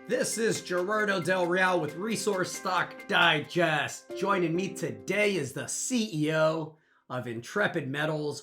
This is Gerardo Del Real with Resource Stock Digest. Joining me today is the CEO of Intrepid Metals,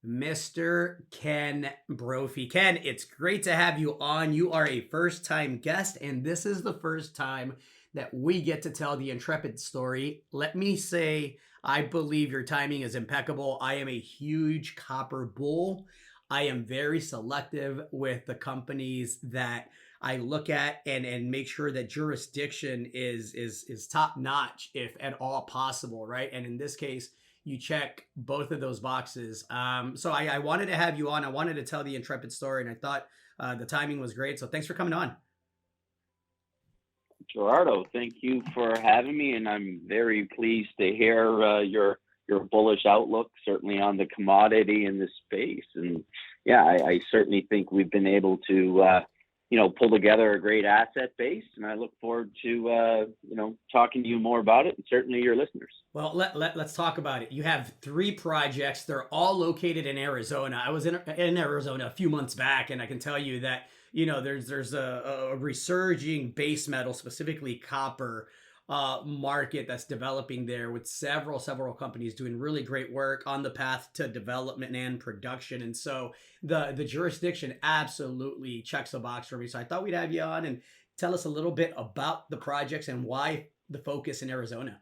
Mr. Ken Brophy. Ken, it's great to have you on. You are a first-time guest, and this is the first time that we get to tell the Intrepid story. Let me say, I believe your timing is impeccable. I am a huge copper bull. I am very selective with the companies that I look at and make sure that jurisdiction is top notch if at all possible, right? And in this case, you check both of those boxes. So I wanted to have you on. I wanted to tell the Intrepid story, and I thought the timing was great. So thanks for coming on. Gerardo, thank you for having me, and I'm very pleased to hear your bullish outlook, certainly on the commodity in this space. And yeah, I certainly think we've been able to pull together a great asset base, and I look forward to talking to you more about it, and certainly your listeners. Well, let's talk about it. You have three projects. They're all located in Arizona. I was in Arizona a few months back, and I can tell you that there's a resurging base metal, specifically copper, market that's developing there with several companies doing really great work on the path to development and production. And so the jurisdiction absolutely checks the box for me. So I thought we'd have you on and tell us a little bit about the projects and why the focus in Arizona.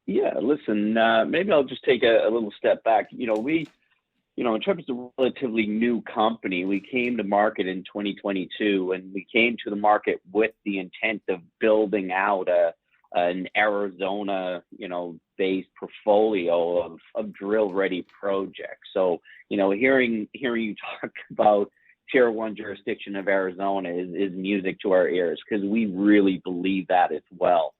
Yeah, listen, maybe I'll just take a little step back. Intrepid's a relatively new company. We came to market in 2022, and we came to the market with the intent of building out an Arizona, based portfolio of drill-ready projects. So, hearing you talk about Tier 1 jurisdiction of Arizona is music to our ears, because we really believe that as well.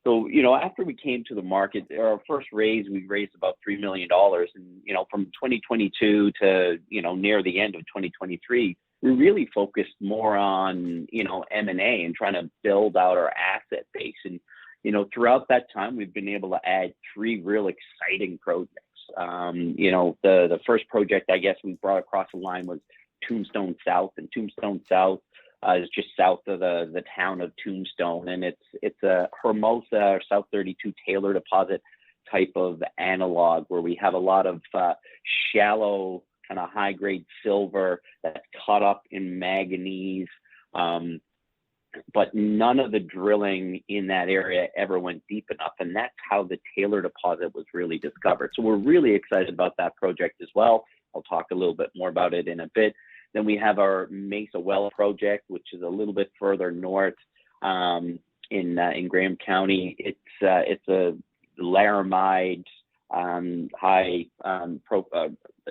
So, after we came to the market, our first raise, we raised about $3 million. And, from 2022 to, near the end of 2023, we really focused more on, M&A and trying to build out our asset base. And, throughout that time, we've been able to add three real exciting projects. The first project, I guess, we brought across the line was Tombstone South. And Tombstone South is just south of the town of Tombstone, and it's a Hermosa or South 32 Taylor deposit type of analog, where we have a lot of shallow, kind of high grade silver that's caught up in manganese, but none of the drilling in that area ever went deep enough, and that's how the Taylor deposit was really discovered. So we're really excited about that project as well. I'll talk a little bit more about it in a bit. Then we have our Mesa Well project, which is a little bit further north in Graham County. It's a laramide,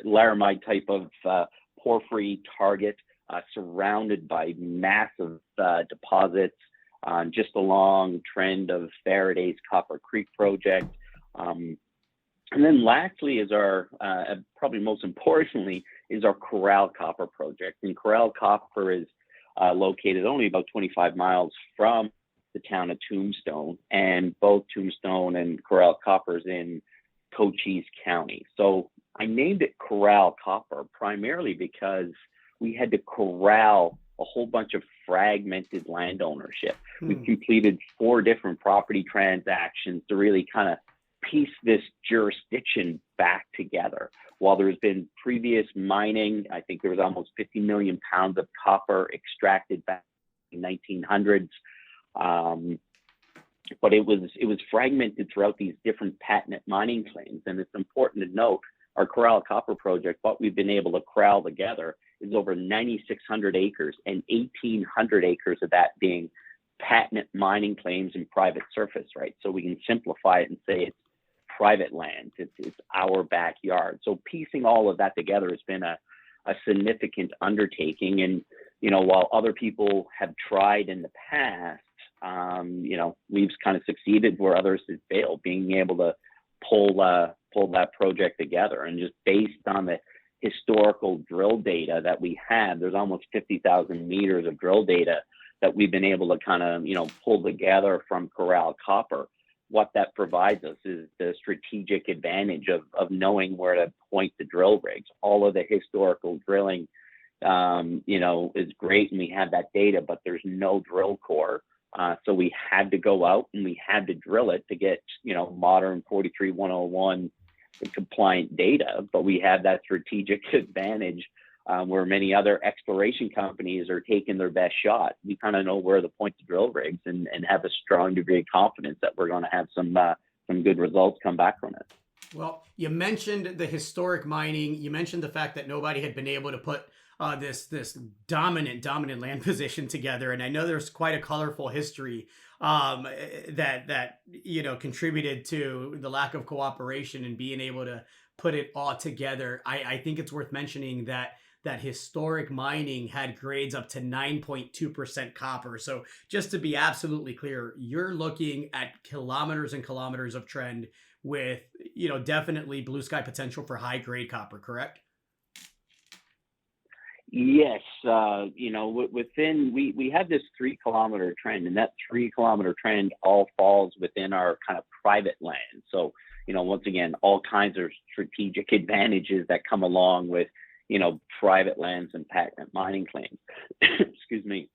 laramide type of porphyry target, surrounded by massive deposits, just along trend of Faraday's Copper Creek project. And then lastly is our, probably most importantly, is our Corral Copper project. And Corral Copper is located only about 25 miles from the town of Tombstone, and both Tombstone and Corral Copper is in Cochise County. So I named it Corral Copper primarily because we had to corral a whole bunch of fragmented land ownership. We've completed 4 different property transactions to really kind of piece this jurisdiction back together. While there's been previous mining, I think there was almost 50 million pounds of copper extracted back in the 1900s. But it was fragmented throughout these different patented mining claims. And it's important to note, our Corral Copper project, what we've been able to corral together is over 9,600 acres, and 1,800 acres of that being patented mining claims and private surface, right? So we can simplify it and say it's private land. It's our backyard. So piecing all of that together has been a significant undertaking. And, while other people have tried in the past, we've kind of succeeded where others have failed, being able to pull that project together. And just based on the historical drill data that we have, there's almost 50,000 meters of drill data that we've been able to kind of, pull together from Corral Copper. What that provides us is the strategic advantage of knowing where to point the drill rigs. All of the historical drilling is great, and we have that data, but there's no drill core. So we had to go out and we had to drill it to get, modern 43101 compliant data. But we have that strategic advantage where many other exploration companies are taking their best shot. We kind of know where the point to drill rigs and have a strong degree of confidence that we're going to have some good results come back from it. Well, you mentioned the historic mining. You mentioned the fact that nobody had been able to put this dominant land position together, and I know there's quite a colorful history that contributed to the lack of cooperation and being able to put it all together. I think it's worth mentioning that historic mining had grades up to 9.2% copper. So just to be absolutely clear, you're looking at kilometers and kilometers of trend with, definitely blue sky potential for high grade copper, correct? Yes, we have this 3 kilometer trend, and that 3 kilometer trend all falls within our kind of private land. So, once again, all kinds of strategic advantages that come along with, private lands and patent mining claims. Excuse me.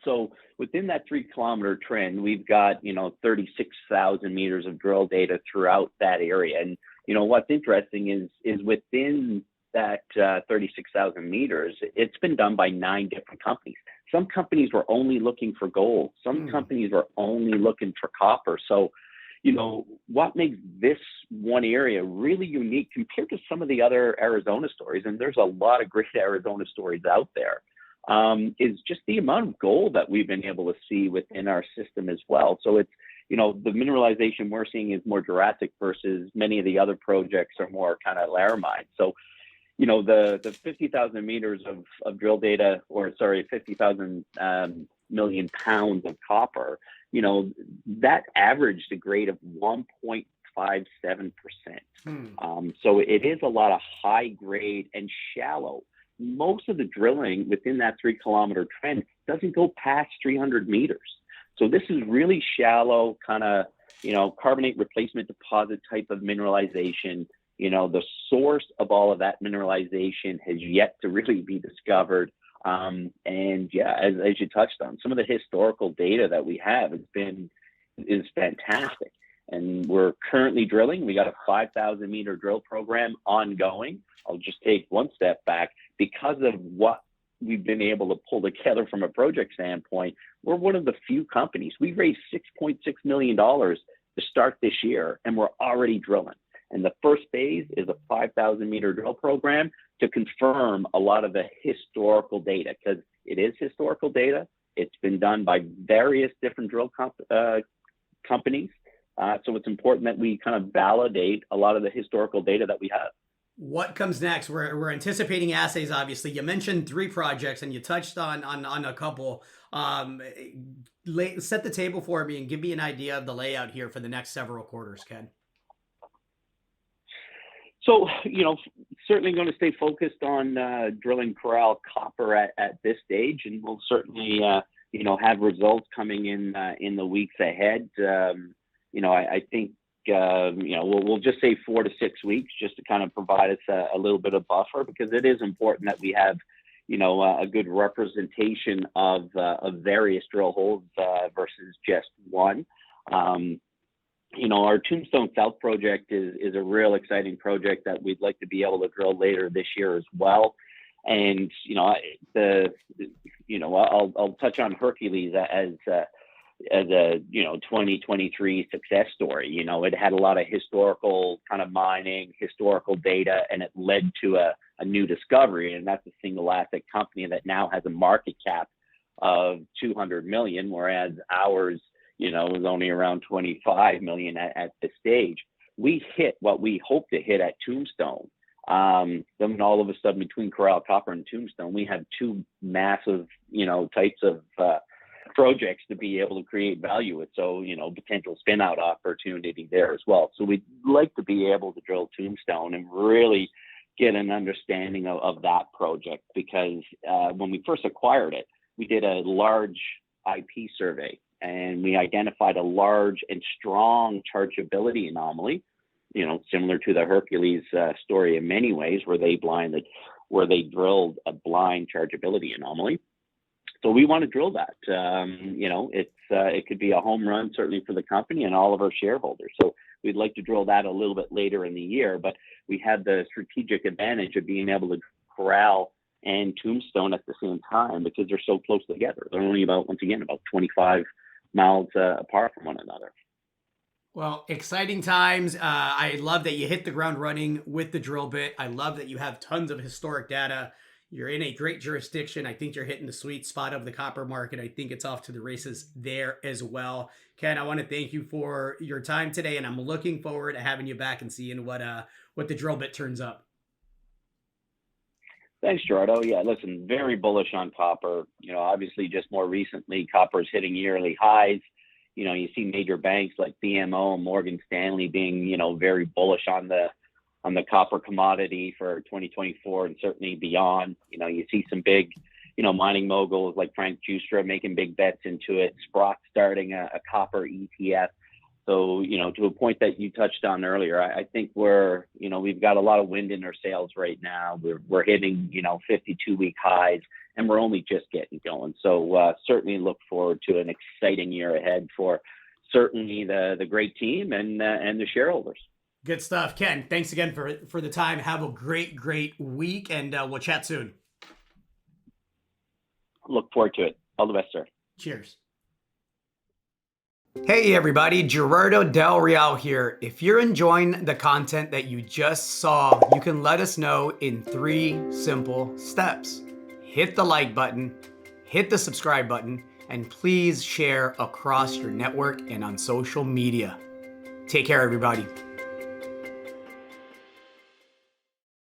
So within that 3 kilometer trend, we've got, 36,000 meters of drill data throughout that area. And, what's interesting is within that 36,000 meters, it's been done by 9 different companies. Some companies were only looking for gold. Some companies were only looking for copper. So, what makes this one area really unique compared to some of the other Arizona stories, and there's a lot of great Arizona stories out there, is just the amount of gold that we've been able to see within our system as well. So it's, the mineralization we're seeing is more Jurassic versus many of the other projects are more kind of laramide. So, the 50,000 meters of drill data, 50,000 million pounds of copper, that averaged a grade of 1.57%. So it is a lot of high grade and shallow. Most of the drilling within that 3 kilometer trend doesn't go past 300 meters. So this is really shallow kind of, carbonate replacement deposit type of mineralization. The source of all of that mineralization has yet to really be discovered. And yeah, as you touched on, some of the historical data that we have is fantastic. And we're currently drilling. We got a 5,000 meter drill program ongoing. I'll just take one step back. Because of what we've been able to pull together from a project standpoint, we're one of the few companies. We raised $6.6 million to start this year, and we're already drilling. And the first phase is a 5,000 meter drill program to confirm a lot of the historical data, because it is historical data. It's been done by various different drill companies. So it's important that we kind of validate a lot of the historical data that we have. What comes next? We're anticipating assays, obviously. You mentioned 3 projects and you touched on a couple. Set the table for me and give me an idea of the layout here for the next several quarters, Ken. So, certainly going to stay focused on drilling Corral copper at this stage, and we'll certainly, have results coming in the weeks ahead. I think, we'll just say 4 to 6 weeks just to kind of provide us a little bit of buffer, because it is important that we have, a good representation of various drill holes versus just one. Our Tombstone South project is a real exciting project that we'd like to be able to drill later this year as well. And, I'll touch on Hercules as a 2023 success story. It had a lot of historical kind of mining, historical data, and it led to a new discovery. And that's a single asset company that now has a market cap of 200 million, whereas ours, was only around 25 million at this stage. We hit what we hope to hit at Tombstone. Then all of a sudden, between Corral Copper and Tombstone, we have 2 massive, types of projects to be able to create value with. So, potential spin out opportunity there as well. So we'd like to be able to drill Tombstone and really get an understanding of that project, because when we first acquired it, we did a large IP survey, and we identified a large and strong chargeability anomaly, similar to the Hercules story in many ways, where they blinded where they drilled a blind chargeability anomaly. So we want to drill that. It could be a home run, certainly for the company and all of our shareholders. So we'd like to drill that a little bit later in the year, but we had the strategic advantage of being able to corral and Tombstone at the same time because they're so close together. They're only about 25 miles apart from one another. Well, exciting times. I love that you hit the ground running with the drill bit. I love that you have tons of historic data. You're in a great jurisdiction. I think you're hitting the sweet spot of the copper market. I think it's off to the races there as well. Ken, I want to thank you for your time today, and I'm looking forward to having you back and seeing what the drill bit turns up. Thanks, Gerardo. Yeah, listen, very bullish on copper. Obviously, just more recently, copper is hitting yearly highs. You see major banks like BMO and Morgan Stanley being, very bullish on the copper commodity for 2024 and certainly beyond. You see some big, mining moguls like Frank Giustra making big bets into it. Sprott starting a copper ETF. So, to a point that you touched on earlier, I think we've got a lot of wind in our sails right now. We're hitting, 52-week highs, and we're only just getting going. So certainly look forward to an exciting year ahead for certainly the great team and the shareholders. Good stuff. Ken, thanks again for the time. Have a great week, and we'll chat soon. Look forward to it. All the best, sir. Cheers. Hey everybody, Gerardo Del Real here. If you're enjoying the content that you just saw, you can let us know in 3 simple steps. Hit the like button, hit the subscribe button, and please share across your network and on social media. Take care, everybody.